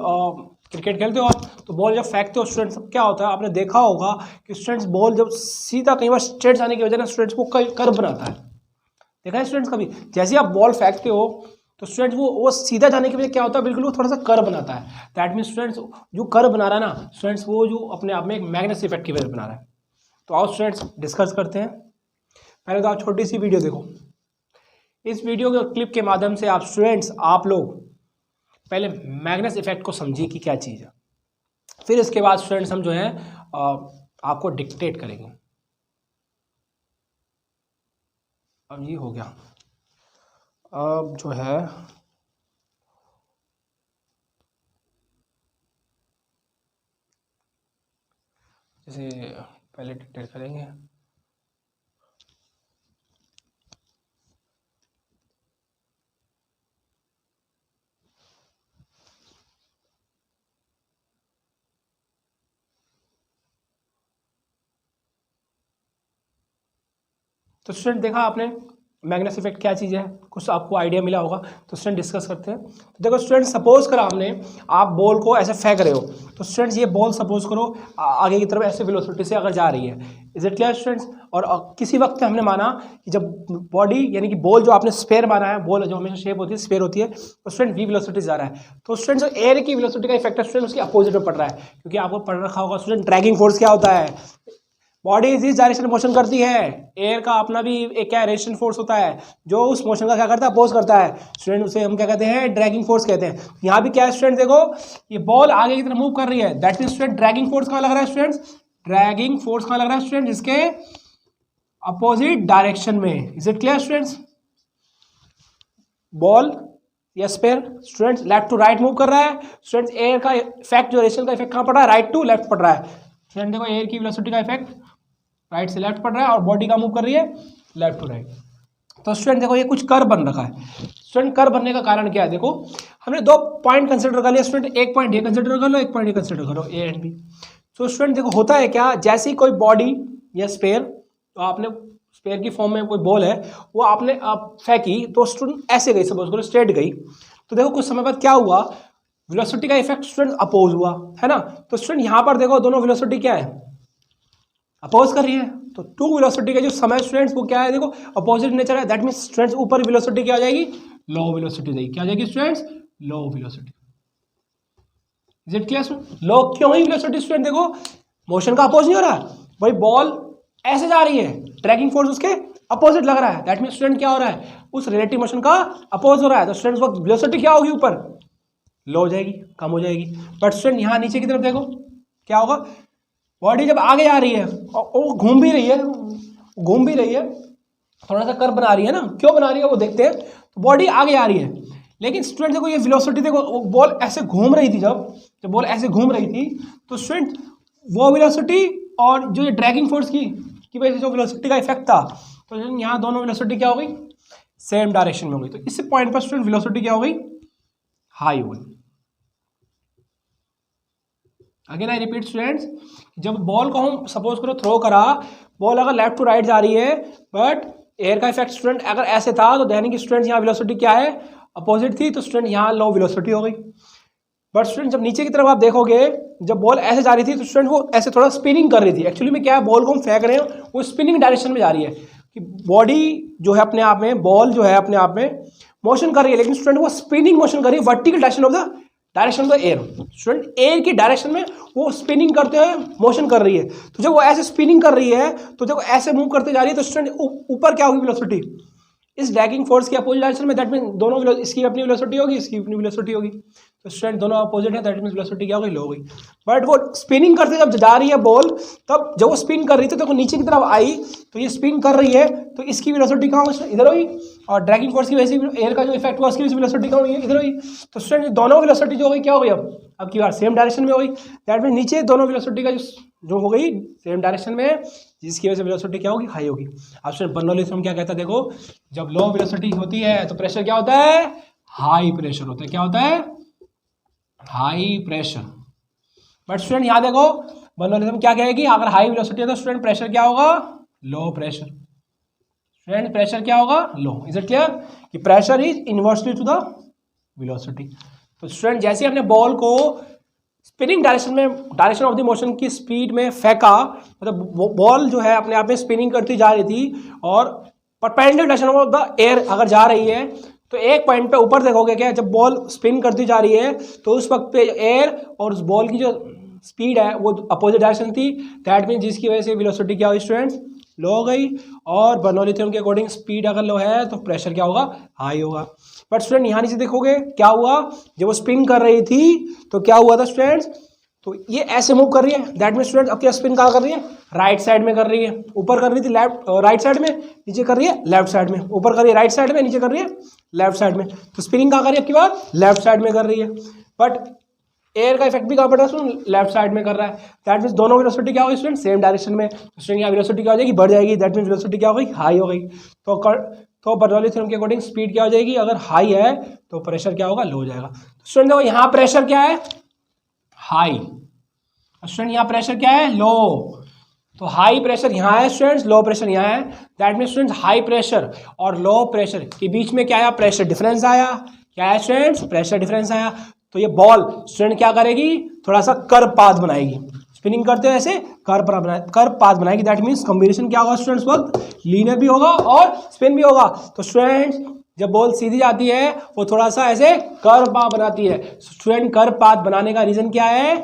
क्रिकेट खेलते हो आप, तो बॉल जब फेंकते हो स्टूडेंट्स क्या होता है, आपने देखा होगा कि स्टूडेंट्स बॉल जब सीधा कई बार स्ट्रेट जाने की वजह से स्टूडेंट्स को कर्व बनाता है, देखा है स्टूडेंट्स कभी, जैसे आप बॉल फेंकते हो तो स्टूडेंट्स वो सीधा जाने की वजह क्या होता है, बिल्कुल वो थोड़ा सा कर्व बनाता है। दैट मीन स्टूडेंट्स जो कर्व बना रहा है ना स्टूडेंट्स, वो जो अपने आप में एक मैग्नस इफेक्ट की वजह बना रहा है। तो आओ स्टूडेंट्स डिस्कस करते हैं। पहले तो आप छोटी सी वीडियो देखो, इस वीडियो के क्लिप के माध्यम से आप स्टूडेंट्स आप लोग पहले मैग्नस इफेक्ट को समझिए कि क्या चीज़ है, फिर इसके बाद स्टूडेंट्स हम जो है आपको डिक्टेट करेंगे। अब ये हो गया, अब जो है जैसे पहले डिटेल करेंगे। तो स्टूडेंट देखा आपने मैग्नेस इफेक्ट क्या चीज़ है, कुछ आपको आइडिया मिला होगा। तो स्टूडेंट डिस्कस करते हैं। तो देखो स्टूडेंट, सपोज करो हमने आप बॉल को ऐसे फेंक रहे हो, तो स्टूडेंट्स ये बॉल सपोज करो आगे की तरफ ऐसे वेलोसिटी से अगर जा रही है, इज इट क्लियर स्टूडेंट्स। और किसी वक्त हमने माना कि जब बॉडी यानी कि बॉल जो आपने स्पेयर माना है, बॉल जो हमेशा शेप होती है स्पेयर होती है, तो स्टूडेंट वी वेलोसिटी जा रहा है। तो स्टूडेंट जो एयर की वेलोसिटी का इफेक्ट है स्टूडेंट उसके अपोजिट में पड़ रहा है, क्योंकि आपको पढ़ रखा होगा स्टूडेंट ड्रैगिंग फोर्स क्या होता है। बॉडी इस डायरेक्शन में मोशन करती है, एयर का अपना भी एक क्या रेजिस्टेंट फोर्स होता है जो उस मोशन का क्या करता है, अपोज करता है स्टूडेंट, उसे हम क्या कहते हैं, ड्रैगिंग फोर्स कहते हैं। यहाँ भी क्या है स्टूडेंट, देखो ये बॉल आगे की तरफ मूव कर रही है, that mean student dragging force कहाँ लग रहा है स्टूडेंट्स, ड्रैगिंग फोर्स कहाँ लग रहा है स्टूडेंट, जिसके अपोजिट डायरेक्शन में। Is it clear students. Ball या sphere students left to right move कर रहा है, स्टूडेंट्स एयर का इफेक्ट जो रेजिस्टेंस का इफेक्ट कहाँ पड़ रहा है, राइट टू लेफ्ट पड़ रहा है। स्टूडेंट देखो एयर की वेलोसिटी का इफेक्ट राइट से लेफ्ट पड़ रहा है और बॉडी का मूव कर रही है लेफ्ट टू राइट। तो स्टूडेंट देखो ये कुछ कर्व बन रखा है। स्टूडेंट कर्व बनने का कारण क्या है, देखो हमने दो पॉइंट कंसिडर कर लिया स्टूडेंट, एक पॉइंट ये कंसिडर कर लो, एक पॉइंट ये कंसिडर करो, ए एंड बी। तो स्टूडेंट देखो होता है क्या, जैसे ही कोई बॉडी या स्पेयर, तो आपने स्पेयर की फॉर्म में कोई बॉल है वो आपने फेंकी, तो स्टूडेंट ऐसे गई, सपोज करो स्ट्रेट गई, तो देखो कुछ समय बाद क्या हुआ, वेलोसिटी का इफेक्ट स्टूडेंट अपोज हुआ, है ना। तो स्टूडेंट यहाँ पर देखो दोनों वेलोसिटी क्या है, अपोज कर रही है। तो टू वेलोसिटी का जो समय स्टूडेंट्स वो क्या है, देखो अपोजिट नेचर है, दैट मीन स्टूडेंट्स ऊपर वेलोसिटी क्या आ जाएगी, लो वेलोसिटी जाएगी, क्या आ जाएगी students, low velocity. Is it clear. Low क्यों ही वेलोसिटी स्टूडेंट, देखो मोशन का अपोज नहीं हो रहा, भाई बॉल ऐसे जा रही है, ड्रैगिंग फोर्स उसके अपोजिट लग रहा है, दैट मीन स्टूडेंट क्या हो रहा है, उस रिलेटिव मोशन का अपोज हो रहा है। तो स्टूडेंट्स वक्त वेलोसिटी क्या होगी, ऊपर लो हो जाएगी, कम हो जाएगी। बट स्टूडेंट यहाँ नीचे की तरफ देखो क्या होगा, बॉडी जब आगे जा रही है और वो घूम भी रही है, थोड़ा सा कर्व बना रही है ना, क्यों बना रही है वो देखते हैं। तो बॉडी आगे आ रही है, लेकिन स्टूडेंट देखो ये वेलोसिटी देखो, वो बॉल ऐसे घूम रही थी, जब बॉल ऐसे घूम रही थी, तो स्टूडेंट वो वेलोसिटी और जो ये ड्रैगिंग फोर्स की वजह से जो वेलोसिटी का इफेक्ट था, तो यहाँ दोनों वेलोसिटी क्या हो गई, सेम डायरेक्शन में हो गई। तो इस पॉइंट पर स्टूडेंट वेलोसिटी क्या हो गई, हाई हो गई। अगेन आई रिपीट स्टूडेंट्स, जब बॉल को हम सपोज करो थ्रो करा, बॉल अगर लेफ्ट टू राइट जा रही है, बट एयर का इफेक्ट स्टूडेंट अगर ऐसे था, तो दैनिक स्टूडेंट यहाँ वेलोसिटी क्या है, अपोजिट थी, तो स्टूडेंट यहाँ लो वेलोसिटी हो गई। बट स्टूडेंट जब नीचे की तरफ आप देखोगे, जब बॉल ऐसे जा रही थी, तो स्टूडेंट वो ऐसे थोड़ा स्पिनिंग कर रही थी। एक्चुअली में क्या है, बॉल को हम फेंक रहे हैं, वो स्पिनिंग डायरेक्शन में जा रही है, कि बॉडी जो है अपने आप में, बॉल जो है अपने आप में मोशन कर रही है, लेकिन स्टूडेंट वो स्पिनिंग मोशन कर रही है, vertical direction of the direction of the air. Student air की डायरेक्शन में वो स्पिनिंग करते हुए मोशन कर रही है। तो जब वो ऐसे स्पिनिंग कर रही है, तो जब ऐसे मूव करते जा रही है, तो स्टूडेंट ऊपर क्या होगी वेलोसिटी, इस ड्रैगिंग फोर्स के अपोजिट डायरेक्शन में, दैट मीन दोनों इसकी अपनी वेलोसिटी होगी, इसकी अपनी वेलोसिटी होगी। तो स्टूडेंट दोनों अपोजिट है, दैट मीन वेलोसिटी क्या होगी, लो होगी। बट वो स्पिनिंग करते जब जा रही है बॉल, तब जब वो स्पिन कर रही थी, तो नीचे की तरफ आई, तो ये स्पिन कर रही है, तो इसकी वेलोसिटी कहाँ होगी, इधर होगी, और ड्रैगिंग फोर्स की वजह से एयर का जो इफेक्ट हुआ उसकी वेलोसिटी कहाँ होगी, इधर होगी। तो स्टूडेंट दोनों वेलोसिटी जो होगी क्या हो गई, अब की बार सेम डायरेक्शन में होगी, दैट मीन नीचे दोनों वेलोसिटी का जो हो गई सेम डायरेक्शन में, जिसकी वजह से वेलोसिटी क्या होगी, हाई होगी। अब स्टूडेंट बर्नौली थ्योरम क्या कहता है, देखो जब लो वेलोसिटी होती है तो प्रेशर क्या होता है, हाई प्रेशर होता है, क्या होता है, हाई प्रेशर। बट स्टूडेंट यहाँ देखो बर्नौली थ्योरम क्या कहेगी, अगर हाई वेलोसिटी है तो स्टूडेंट प्रेशर क्या होगा, लो प्रेशर। स्टूडेंट प्रेशर क्या होगा, लो। इज इट क्लियर कि pressure is inversely to the velocity. तो स्टूडेंट जैसे हमने बॉल को स्पिनिंग डायरेक्शन में, डायरेक्शन ऑफ द मोशन की स्पीड में फेंका, मतलब बॉल जो है अपने आप में स्पिनिंग करती जा रही थी, और perpendicular direction of the air अगर जा रही है, तो एक पॉइंट पे ऊपर देखोगे क्या, जब बॉल स्पिन करती जा रही है, तो उस वक्त पे एयर और उस बॉल की जो स्पीड है वो अपोजिट डायरेक्शन थी, दैट मीन जिसकी वजह से वेलोसिटी क्या हुई स्टूडेंट्स, लो हो गई। और बर्नौली थ्योरम के अकॉर्डिंग स्पीड अगर लो है तो प्रेशर क्या होगा, हाई होगा। बट स्टूडेंट यहाँ नीचे देखोगे क्या हुआ, जब वो स्पिन कर रही थी तो क्या हुआ था स्टूडेंट्स, तो ये ऐसे मूव कर रही है, दैट मीन स्टूडेंट अब क्या स्पिन कहाँ कर रही है, राइट साइड में कर रही है। ऊपर कर रही थी राइट साइड में, नीचे कर रही है लेफ्ट साइड में, ऊपर कर रही है राइट साइड में, नीचे कर रही है लेफ्ट साइड में। तो स्पिनिंग कहाँ कर रही है, आपकी बात लेफ्ट साइड में कर रही है। बट एयर का इफेक्ट भी कहाँ पड़ रहा है, लेफ्ट साइड में कर रहा है। दैट मीन्स दोनों वेलोसिटी क्या होगी स्टूडेंट, सेम डायरेक्शन में। स्टूडेंट यहाँ वेलोसिटी क्या हो जाएगी, बढ़ जाएगी। दैट मीन्स वेलोसिटी क्या हो गई, हाई हो गई। तो बर्नौली थ्योरम के अकॉर्डिंग स्पीड क्या हो जाएगी, अगर हाई है तो प्रेशर क्या होगा, लो हो जाएगा। स्टूडेंट देखो यहाँ प्रेशर क्या है, हाई। स्टूडेंट यहाँ प्रेशर क्या है, लो। तो हाई प्रेशर यहाँ है स्टूडेंट्स, लो प्रेशर यहाँ है। That mean students high pressure और लो प्रेशर के बीच में क्या आया, प्रेशर डिफरेंस आया। क्या है स्टूडेंट्स, प्रेशर डिफरेंस आया। तो ये बॉल स्टूडेंट क्या करेगी, थोड़ा सा कर्व पाथ बनाएगी। स्पिनिंग करते हुए ऐसे कर्व पाथ बनाएगी। दैट मीन्स कॉम्बिनेशन क्या होगा स्टूडेंट्स, वक्त लीनियर भी होगा और स्पिन भी होगा। तो स्टूडेंट्स जब बॉल सीधी जाती है वो थोड़ा सा ऐसे कर्व पाथ बनाती है। स्टूडेंट कर्व पाथ बनाने का रीजन क्या है,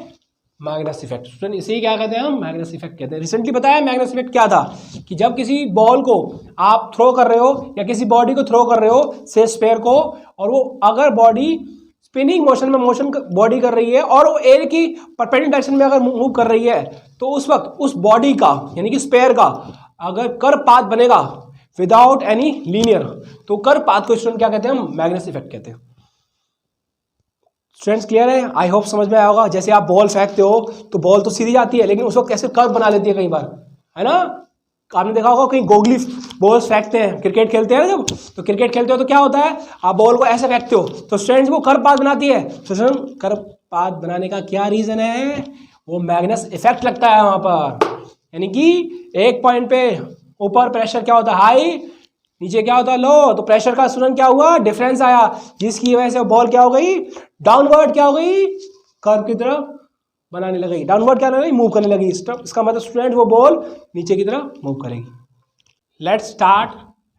मैग्नस इफेक्ट। स्टूडेंट इसे क्या कहते हैं हम, मैग्नस इफेक्ट कहते हैं। रिसेंटली बताया मैग्नस इफेक्ट क्या था, कि जब किसी बॉल को आप थ्रो कर रहे हो या किसी बॉडी को थ्रो कर रहे हो, से स्पेयर को, और वो अगर बॉडी स्पिनिंग मोशन में मोशन बॉडी कर रही है और वो एयर की परपेंडिकुलर डायरेक्शन में अगर मूव कर रही है, तो उस वक्त उस बॉडी का यानी कि स्पेयर का अगर कर्व पाथ बनेगा विदाउट एनी लीनियर, तो कर्व पाथ को स्टूडेंट क्या कहते हैं, हम मैग्नस इफेक्ट कहते हैं। स्टूडेंट्स क्लियर है, आई होप समझ में आया होगा। जैसे आप बॉल फेंकते हो तो बॉल तो सीधी जाती है, लेकिन उसको कैसे कर्व बना लेती है कई बार, है ना। आपने देखा होगा कहीं गोगली बॉल्स फेंकते हैं, क्रिकेट खेलते हैं जब, तो क्रिकेट खेलते हो तो क्या होता है, आप बॉल को ऐसे फेंकते हो तो स्टूडेंट्स वो कर्व पाथ बनाती है। तो स्टूडेंट कर्व पाथ बनाने का क्या रीजन है, वो मैग्नस इफेक्ट लगता है वहां पर। यानी कि एक पॉइंट पे ऊपर प्रेशर क्या होता है, हाई, नीचे क्या होता है, लो। तो प्रेशर का स्टूडेंट क्या हुआ, डिफरेंस आया, जिसकी वजह से बॉल क्या हो गई, डाउनवर्ड क्या हो गई, कर्व की तरफ बनाने लगी। डाउनवर्ड क्या लगी, मूव करने लगी। इसका मतलब स्टूडेंट वो बॉल नीचे की तरफ मूव करेगी। Let's start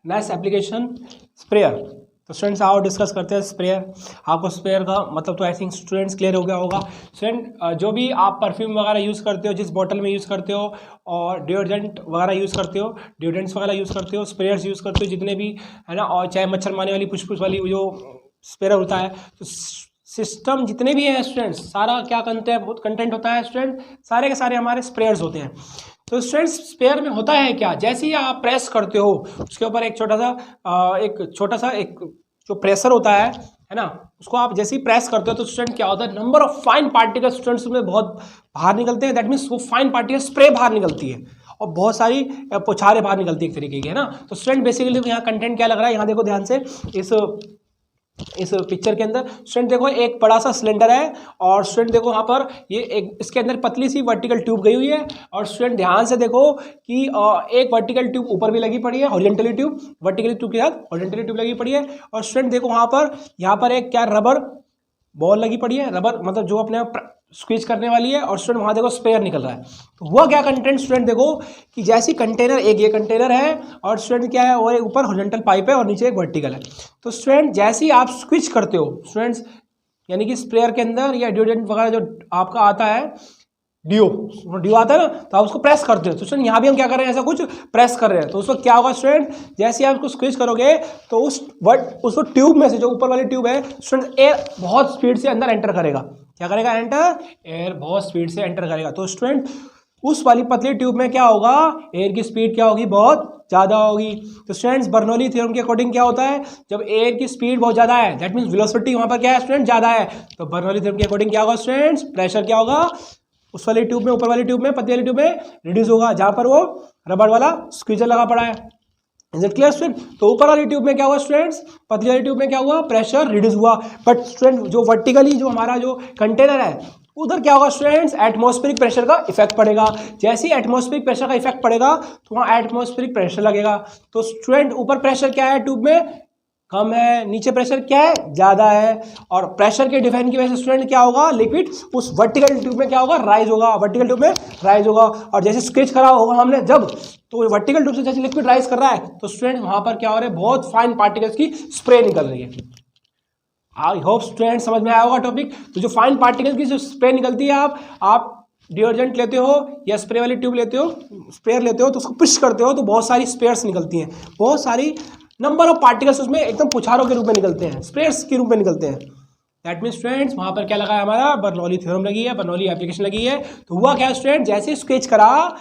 next application, sprayer. तो स्टूडेंट्स आओ डिस्कस करते हैं स्प्रेयर। आपको स्प्रेयर का मतलब तो आई थिंक स्टूडेंट्स क्लियर हो गया होगा। स्टूडेंट जो भी आप परफ्यूम वगैरह यूज़ करते हो, जिस बॉटल में यूज़ करते हो, और डिओड्रेंट वगैरह यूज़ करते हो, डिओड्रेंट्स वगैरह यूज़ करते हो, स्प्रेयर्स यूज़ करते हो जितने भी, है ना, और चाहे मच्छर मारने वाली पुष्पुष वाली जो स्प्रेयर होता है, तो सिस्टम जितने भी हैं स्टूडेंट्स, सारा क्या कंटेंट होता है स्टूडेंट, सारे के सारे हमारे स्प्रेयर्स होते हैं। तो स्टूडेंट्स स्पेयर में होता है क्या, जैसे ही आप प्रेस करते हो उसके ऊपर एक छोटा सा जो प्रेशर होता है ना, उसको आप जैसे ही प्रेस करते हो तो स्टूडेंट क्या होता है, number of fine particle students में बहुत बाहर निकलते हैं। दैट मीन्स वो फाइन पार्टिकल स्प्रे बाहर निकलती है और बहुत सारी पुछारे बाहर निकलती है एक तरीके की, है ना। तो स्टूडेंट बेसिकली यहाँ कंटेंट क्या लग रहा है, यहाँ देखो ध्यान से, इस पिक्चर के अंदर स्टूडेंट देखो एक बड़ा सा सिलेंडर है, और स्टूडेंट देखो यहाँ पर ये एक इसके अंदर पतली सी वर्टिकल ट्यूब गई हुई है, और स्टूडेंट ध्यान से देखो कि एक वर्टिकल ट्यूब ऊपर भी लगी पड़ी है, हॉरिजॉन्टली ट्यूब, वर्टिकली ट्यूब के साथ हॉरिजॉन्टली ट्यूब लगी पड़ी है। और स्टूडेंट देखो यहाँ पर एक क्या रबर बॉल लगी पड़ी है, रबर मतलब जो अपने स्क्वीज करने वाली है, और स्टूडेंट वहाँ देखो स्पेयर निकल रहा है। तो हुआ क्या कंटेंट स्टूडेंट देखो कि जैसी कंटेनर, एक ये कंटेनर है और स्टूडेंट क्या है, और ऊपर हॉरिजॉन्टल पाइप है और नीचे एक वर्टिकल है। तो स्टूडेंट जैसे ही आप स्विच करते हो स्टूडेंट्स, यानी कि स्प्रेयर के अंदर या डिओड्रेंट वगैरह जो आपका आता है, डिओ आता है ना, तो आप उसको प्रेस करते हो। तो स्टूडेंट यहाँ भी हम क्या कर रहे हैं, ऐसा कुछ प्रेस कर रहे हैं। तो उसको क्या होगा स्टूडेंट, जैसे ही आप उसको स्क्वीज करोगे तो उसको ट्यूब में से, जो ऊपर वाली ट्यूब है स्टूडेंट, एयर बहुत स्पीड से अंदर एंटर करेगा। क्या करेगा, एंटर, एयर बहुत स्पीड से एंटर करेगा। तो स्टूडेंट उस वाली पतली ट्यूब में क्या होगा, एयर की स्पीड क्या होगी, बहुत ज़्यादा होगी। तो स्टूडेंट्स बर्नौली थ्योरम के अकॉर्डिंग क्या होता है, जब एयर की स्पीड बहुत ज़्यादा है, दैट मीन्स वेलोसिटी वहाँ पर क्या है स्टूडेंट, ज़्यादा है। तो बर्नौली थ्योरम के अकॉर्डिंग क्या होगा स्टूडेंट्स, प्रेशर क्या होगा, उस वाली ट्यूब में, ऊपर वाली ट्यूब में, पतली वाली ट्यूब में रिड्यूस होगा, जहाँ पर वो रबड़ वाला स्क्वीजर लगा पड़ा है। Is it clear student. तो ऊपर वाली ट्यूब में क्या हुआ स्टूडेंट्स, पतली वाली ट्यूब में क्या हुआ, प्रेशर रिड्यूस हुआ। बट स्टूडेंट जो वर्टिकली जो हमारा जो कंटेनर है, उधर क्या होगा स्टूडेंट्स, एटमॉस्फेरिक प्रेशर का इफेक्ट पड़ेगा। जैसे ही एटमॉस्फेरिक प्रेशर का इफेक्ट पड़ेगा तो वहाँ एटमॉस्फेरिक प्रेशर लगेगा। तो स्टूडेंट ऊपर प्रेशर क्या है ट्यूब में, कम है, नीचे प्रेशर क्या है, ज़्यादा है। और प्रेशर के डिफरेंस की वजह से स्टूडेंट क्या होगा, लिक्विड उस वर्टिकल ट्यूब में क्या होगा, राइज होगा, वर्टिकल ट्यूब में राइज होगा। और जैसे स्केच करा होगा हमने जब, तो वर्टिकल ट्यूब से जैसे लिक्विड राइज कर रहा है, तो स्टूडेंट वहाँ पर क्या हो रहा है, बहुत फाइन पार्टिकल्स की स्प्रे निकल रही है। आई होप स्टूडेंट समझ में आया होगा टॉपिक। तो जो फाइन पार्टिकल की जो स्प्रे निकलती है, आप डिओड्रेंट लेते हो या स्प्रे वाली ट्यूब लेते हो, स्प्रेयर लेते हो, तो उसको पुश करते हो तो बहुत सारी स्प्रेयर्स निकलती हैं, बहुत सारी नंबर ऑफ पार्टिकल्स उसमें एकदम पुछारों के रूप में निकलते हैं, स्प्रेयर्स के रूप में निकलते हैं। दैट मीन स्टूडेंट्स वहाँ पर क्या लगा है, हमारा बर्नौली थ्योरम लगी है, बर्नौली एप्लीकेशन लगी है। तो हुआ क्या स्टूडेंट, जैसे ही स्केच करा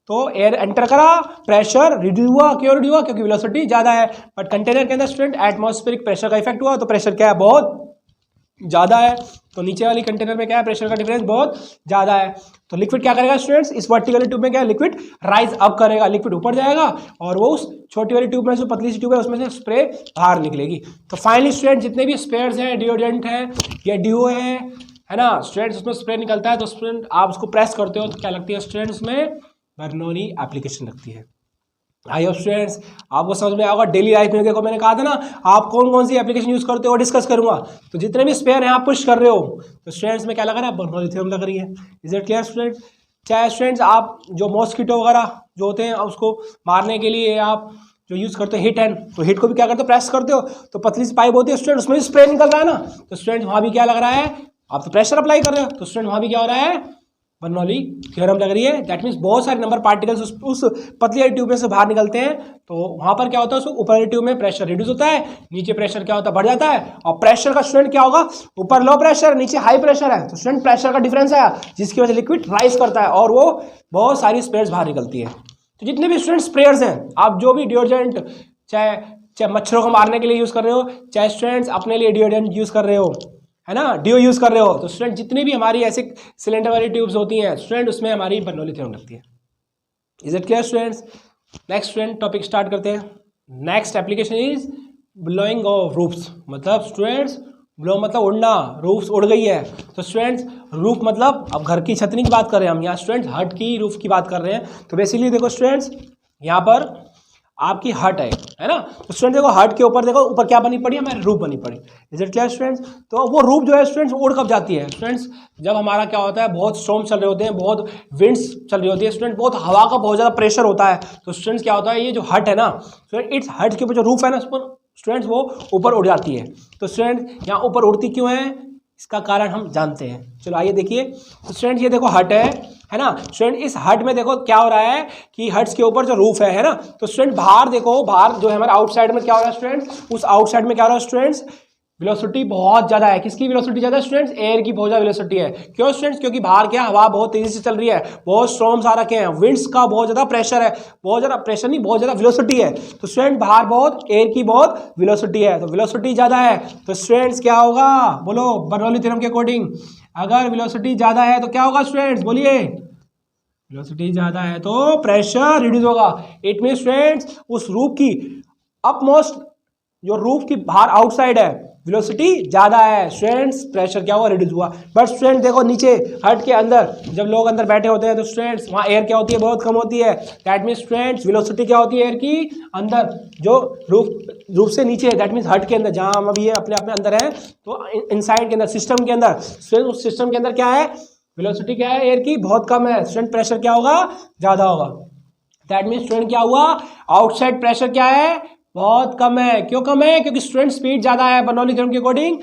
तो एयर एंटर करा, प्रेशर रिड्यूस हुआ। क्यों रिड्यूस हुआ, क्योंकि वेलोसिटी ज़्यादा है। बट कंटेनर के अंदर स्टूडेंट एटमॉस्फेरिक प्रेशर का इफेक्ट हुआ, तो प्रेशर क्या है, बहुत ज़्यादा है, तो नीचे वाली कंटेनर में क्या है, प्रेशर का डिफरेंस बहुत ज़्यादा है। तो लिक्विड क्या करेगा स्टूडेंट्स, इस वर्टिकल ट्यूब में क्या है, लिक्विड राइज अप करेगा, लिक्विड ऊपर जाएगा और वो उस छोटी वाली ट्यूब में जो पतली सी ट्यूब है उसमें से स्प्रे बाहर निकलेगी। तो फाइनली स्टूडेंट जितने भी स्प्रेयर्स हैं, डिओड्रेंट है या डीओ है ना स्टूडेंट्स, उसमें स्प्रे निकलता है तो स्टूडेंट आप उसको प्रेस करते हो तो क्या लगती है स्टूडेंट्स में, बर्नौली एप्लीकेशन लगती है। आई होप स्टूडेंट्स आपको समझ में आएगा। डेली लाइफ में देखो मैंने कहा था ना आप कौन कौन सी एप्लीकेशन यूज करते हो डिस्कस करूंगा। तो जितने भी स्पेयर हैं आप पुश कर रहे हो तो स्टूडेंट्स में क्या लग रहा है, बर्नौली थ्योरम लग रही है। Is it clear student? चाहे स्टूडेंट्स आप जो मॉस्किटो वगैरह जो होते हैं उसको मारने के लिए आप जो यूज करते हो हिट एंड, तो हिट को भी क्या करते हो, प्रेस करते हो तो पतली सी पाइप होती है स्टूडेंट, उसमें भी स्प्रे निकल रहा है ना, तो स्टूडेंट वहां भी क्या लग रहा है, आप तो प्रेशर अप्लाई कर रहे हो तो स्टूडेंट वहां भी क्या हो रहा है, बर्नौली थ्योरम लग रही है। दैट मीन्स बहुत सारे नंबर पार्टिकल्स उस पतली वाली ट्यूब में से बाहर निकलते हैं, तो वहां पर क्या होता है, उसको ऊपर वाली ट्यूब में प्रेशर रिड्यूस होता है, नीचे प्रेशर क्या होता है, बढ़ जाता है। और प्रेशर का स्टूडेंट क्या होगा, ऊपर लो प्रेशर नीचे हाई प्रेशर है, तो स्टूडेंट प्रेशर का डिफरेंस है जिसकी वजह से लिक्विड राइज करता है और वो बहुत सारी स्प्रेयर्स बाहर निकलती है। तो जितने भी स्टूडेंट स्प्रेयर्स हैं, आप जो भी डिओड्रेंट चाहे मच्छरों को मारने के लिए यूज कर रहे हो, चाहे स्टूडेंट्स अपने लिए डिओड्रेंट यूज कर रहे हो, है ना, डीओ यूज कर रहे हो, तो स्टूडेंट जितनी भी हमारी ऐसे सिलेंडर वाली ट्यूब्स होती हैं स्टूडेंट उसमें हमारी बर्नौली थ्योरम लगती है। Is it clear students? Next student topic start करते हैं। Next application is blowing of roofs. मतलब स्टूडेंट्स ब्लो मतलब उड़ना, रूफ्स उड़ गई है, तो स्टूडेंट्स रूफ मतलब अब घर की छतनी की बात कर रहे हैं हम यहाँ स्टूडेंट्स, हट की रूफ की बात कर रहे हैं। तो बेसिकली देखो स्टूडेंट्स यहाँ पर आपकी हट है ना, तो स्टूडेंट देखो हट के ऊपर देखो ऊपर क्या बनी पड़ी है, हमारी रूफ बनी पड़ी। Is it clear students? तो वो रूफ जो है स्टूडेंट्स उड़ कब जाती है स्टूडेंट्स, जब हमारा क्या होता है, बहुत स्टॉर्म चल रहे होते हैं, बहुत विंड्स चल रही होती है स्टूडेंट, बहुत हवा का बहुत ज़्यादा प्रेशर होता है, तो स्टूडेंट्स क्या होता है, ये जो हट है ना स्टूडेंट, इट्स हट के ऊपर जो रूफ है ना उस पर स्टूडेंट्स वो ऊपर उड़ जाती है। तो स्टूडेंट यहाँ ऊपर उड़ती क्यों है, इसका कारण हम जानते हैं। चलो आइए देखिए। तो स्टूडेंट ये देखो हट है ना स्टूडेंट, इस हट में देखो क्या हो रहा है कि हट्स के ऊपर जो रूफ है ना, तो स्टूडेंट बाहर देखो, बाहर जो है हमारे आउटसाइड में क्या हो रहा है स्टूडेंट्स, उस आउटसाइड में क्या हो रहा है स्टूडेंट्स, वेलोसिटी बहुत ज्यादा है। किसकी वेलोसिटी ज्यादा है स्टूडेंट्स, एयर की बहुत ज्यादा वेलोसिटी है। क्यों स्टूडेंट्स, क्योंकि बाहर क्या हवा बहुत तेजी से चल रही है, बहुत स्टॉर्म्स आ रखे हैं, विंड्स का बहुत ज्यादा प्रेशर है, बहुत ज्यादा प्रेशर नहीं बहुत ज्यादा वेलोसिटी है। तो स्टूडेंट बाहर बहुत एयर की बहुत वेलोसिटी है, तो वेलोसिटी ज्यादा है तो स्टूडेंट्स क्या होगा, बोलो बर्नौली थ्योरम के अकॉर्डिंग, अगर वेलोसिटी ज्यादा है तो क्या होगा स्टूडेंट्स, बोलिए, वेलोसिटी ज्यादा है तो प्रेशर रिड्यूस होगा। इट मीन स्टूडेंट्स उस रूफ की अपमोस्ट जो रूफ की बाहर आउटसाइड है वेलोसिटी ज्यादा है स्टूडेंट्स, प्रेशर क्या हुआ, रिड्यूस हुआ। बट स्टूडेंट देखो नीचे हट के अंदर जब लोग अंदर बैठे होते हैं तो स्टूडेंट्स वहाँ एयर क्या होती है, बहुत कम होती है। दैट मीन स्टूडेंट्स वेलोसिटी क्या होती है एयर की, अंदर जो रूफ से नीचे, दैट मीन हट के अंदर जहाँ हम अभी ये अपने अंदर है, तो इनसाइड के अंदर सिस्टम के अंदर स्टूडेंट, उस सिस्टम के अंदर क्या है, वेलोसिटी क्या है एयर की, बहुत कम है स्टूडेंट, प्रेशर क्या होगा, ज्यादा होगा। दैट मीन स्टूडेंट क्या हुआ, आउटसाइड प्रेशर क्या है, बहुत कम है। क्यों कम है, क्योंकि स्टूडेंट स्पीड ज्यादा है, बर्नौली थ्योरम के अकॉर्डिंग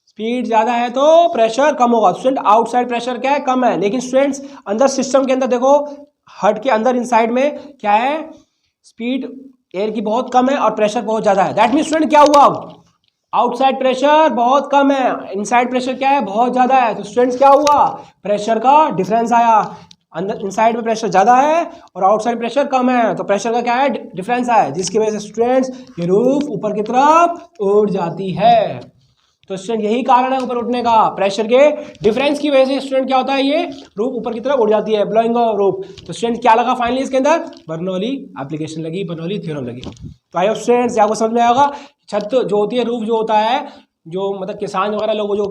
स्पीड ज्यादा है तो प्रेशर कम होगा। स्टूडेंट आउटसाइड प्रेशर क्या है, कम है, लेकिन स्टूडेंट्स अंदर सिस्टम के अंदर देखो हट के अंदर इनसाइड में क्या है, स्पीड एयर की बहुत कम है और प्रेशर बहुत ज्यादा है। दैट मीन स्टूडेंट क्या हुआ, अब आउटसाइड प्रेशर बहुत कम है, इनसाइड प्रेशर क्या है, बहुत ज्यादा है, तो स्टूडेंट्स क्या हुआ, प्रेशर का डिफरेंस आया, अंदर इनसाइड में प्रेशर ज्यादा है और आउटसाइड प्रेशर कम है, तो प्रेशर का क्या है, डिफरेंस आया, जिसकी वजह से स्टूडेंट्स ये रूफ ऊपर की तरफ उड़ जाती है। तो स्टूडेंट यही कारण है ऊपर उठने का, प्रेशर के डिफरेंस की वजह से स्टूडेंट क्या होता है, ये रूफ ऊपर की तरफ उड़ जाती है, ब्लोइंग ऑफ रूफ। तो स्टूडेंट क्या लगा फाइनली इसके अंदर, बर्नौली एप्लीकेशन लगी, बर्नौली थ्योरम लगी। तो आई होप स्टूडेंट्स आपको समझ में आएगा, छत जो होती है, रूफ जो होता है, जो मतलब किसान वगैरह लोग, वो जो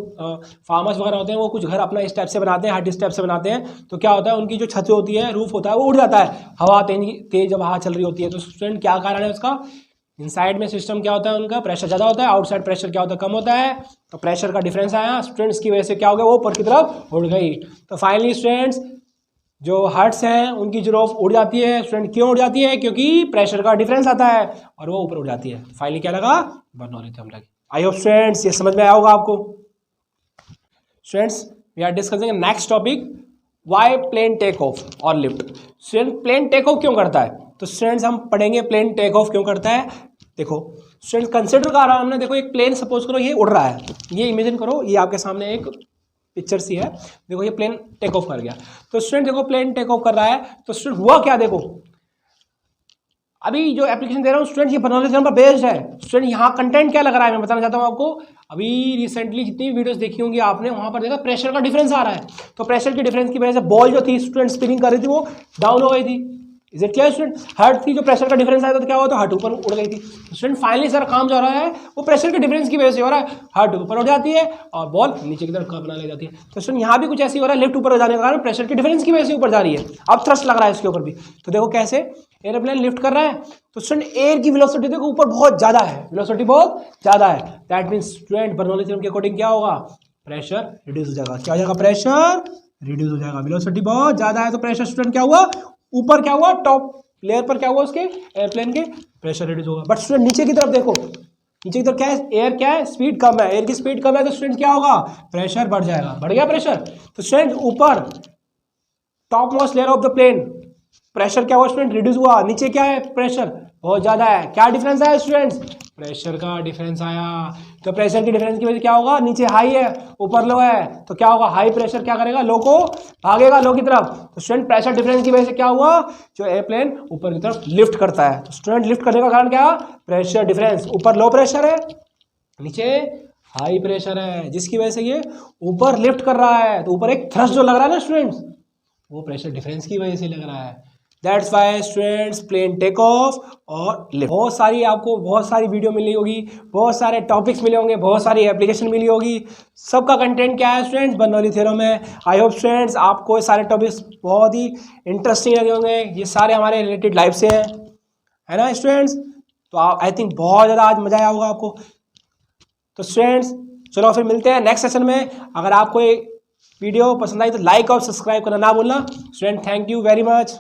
फार्मर्स वगैरह होते हैं, वो कुछ घर अपना इस टाइप से बनाते हैं, हट इस टाइप से बनाते हैं, तो क्या होता है उनकी जो छत होती है, रूफ होता है, वो उड़ जाता है, हवा तेज जब हवा चल रही होती है। तो स्टूडेंट क्या कारण है उसका, इनसाइड में सिस्टम क्या होता है उनका, प्रेशर ज़्यादा होता है, आउटसाइड प्रेशर क्या होता है, कम होता है, तो प्रेशर का डिफरेंस आया स्टूडेंट्स की वजह से क्या हो गया, वो ऊपर की तरफ उड़ गई। तो फाइनली स्टूडेंट्स जो हर्ट्स हैं उनकी जो रूफ उड़ जाती है स्टूडेंट, क्यों उड़ जाती है, क्योंकि प्रेशर का डिफरेंस आता है और वो ऊपर उड़ जाती है। फाइनली क्या लगा, बर्नौली थ्योरम लगी। आई होप स्टूडेंट्स ये समझ में आया होगा आपको। Students we are discussing next topic, why plane take off और lift. Student plane take off क्यों करता है, तो स्टूडेंट्स हम पढ़ेंगे प्लेन टेक ऑफ क्यों करता है। देखो स्टूडेंट्स कंसिडर कर रहा हमने, देखो एक प्लेन सपोज करो ये उड़ रहा है, ये इमेजिन करो, ये आपके सामने एक पिक्चर सी है, देखो ये प्लेन टेक ऑफ कर गया। तो स्टूडेंट देखो प्लेन टेक ऑफ कर रहा है, तो स्टूडेंट हुआ क्या, देखो अभी जो एप्लीकेशन दे रहा हूँ स्टूडेंट, ये बर्नौली थ्योरम पर बेस्ड है। स्टूडेंट यहाँ कंटेंट क्या लग रहा है मैं बताना चाहता हूँ आपको। अभी रिसेंटली जितनी वीडियोस देखी होंगी आपने, वहाँ पर देखा प्रेशर का डिफरेंस आ रहा है। तो प्रेशर की डिफरेंस की वजह से बॉल जो थी स्टूडेंट स्पिनिंग कर रही थी वो डाउन हो गई थी। Is it clear student? हर्ट थी, जो प्रेशर का डिफरेंस आया तो क्या हुआ, तो हर्ट ऊपर उड़ गई थी। स्टूडेंट फाइनली सर काम जो हो रहा है वो प्रेशर के डिफरेंस की वजह से हो रहा है। हर्ट ऊपर उड़ जाती है और बॉल नीचे की तरफ बना ले जाती है। तो स्टूडेंट यहाँ भी कुछ ऐसी हो रहा है, लिफ्ट ऊपर हो जाने के कारण प्रेशर के डिफरेंस की वजह से ऊपर जा रही है। अब थ्रस्ट लग रहा है इसके ऊपर भी। तो देखो कैसे एयरप्लेन लिफ्ट कर रहा है, तो स्टूडेंट एयर की वेलोसिटी देखो ऊपर बहुत ज्यादा है, वेलोसिटी बहुत ज्यादा है। That means student Bernoulli theorem के अकॉर्डिंग क्या होगा, प्रेशर रिड्यूस हो जाएगा। क्या हो जाएगा, प्रेशर रिड्यूस हो जाएगा। वेलोसिटी बहुत ज्यादा है तो प्रेशर स्टूडेंट क्या हुआ, ऊपर क्या हुआ, टॉप लेयर पर क्या हुआ, उसके एयरप्लेन के प्रेशर रिड्यूस होगा। बट स्टूडेंट नीचे की तरफ देखो, नीचे की तरफ क्या है, एयर क्या है, स्पीड कम है, एयर की स्पीड कम है तो स्टूडेंट क्या होगा, प्रेशर बढ़ जाएगा। बढ़ गया प्रेशर। तो स्टूडेंट ऊपर top most layer of the plane pressure क्या हुआ स्टूडेंट, रिड्यूस हुआ। नीचे क्या है, प्रेशर बहुत ज्यादा है। क्या डिफरेंस आया स्टूडेंट्स, प्रेशर का डिफरेंस आया। तो प्रेशर की डिफरेंस की वजह से क्या होगा, नीचे हाई है ऊपर लो है, तो क्या होगा, हाई प्रेशर क्या करेगा, लो को भागेगा लो की तरफ। तो स्टूडेंट प्रेशर डिफरेंस की वजह से क्या हुआ, जो एयरप्लेन ऊपर की तरफ लिफ्ट करता है। तो स्टूडेंट लिफ्ट करने का कारण क्या, प्रेशर डिफरेंस। ऊपर लो प्रेशर है, नीचे हाई प्रेशर है, जिसकी वजह से ये ऊपर लिफ्ट कर रहा है। तो ऊपर एक थ्रस्ट जो लग रहा है ना स्टूडेंट्स, वो प्रेशर डिफरेंस की वजह से लग रहा है। That's why students plane take off और लिफ्ट। बहुत सारी आपको बहुत सारी वीडियो मिली होगी, बहुत सारे टॉपिक्स मिले होंगे, बहुत सारी एप्लीकेशन मिली होगी। सबका कंटेंट क्या है स्टूडेंट्स, बर्नौली थ्योरम है। आई होप स्टूडेंट्स आपको ये सारे टॉपिक्स बहुत ही इंटरेस्टिंग लगे होंगे। ये सारे हमारे रिलेटेड लाइफ से हैं, है ना स्टूडेंट्स। तो आप आई थिंक बहुत ज़्यादा आज मजा आया होगा आपको। तो स्टूडेंट्स चलो फिर मिलते हैं नेक्स्ट सेशन में। अगर आपको ये वीडियो पसंद आई तो लाइक और सब्सक्राइब करना ना भूलना। Student thank you very much.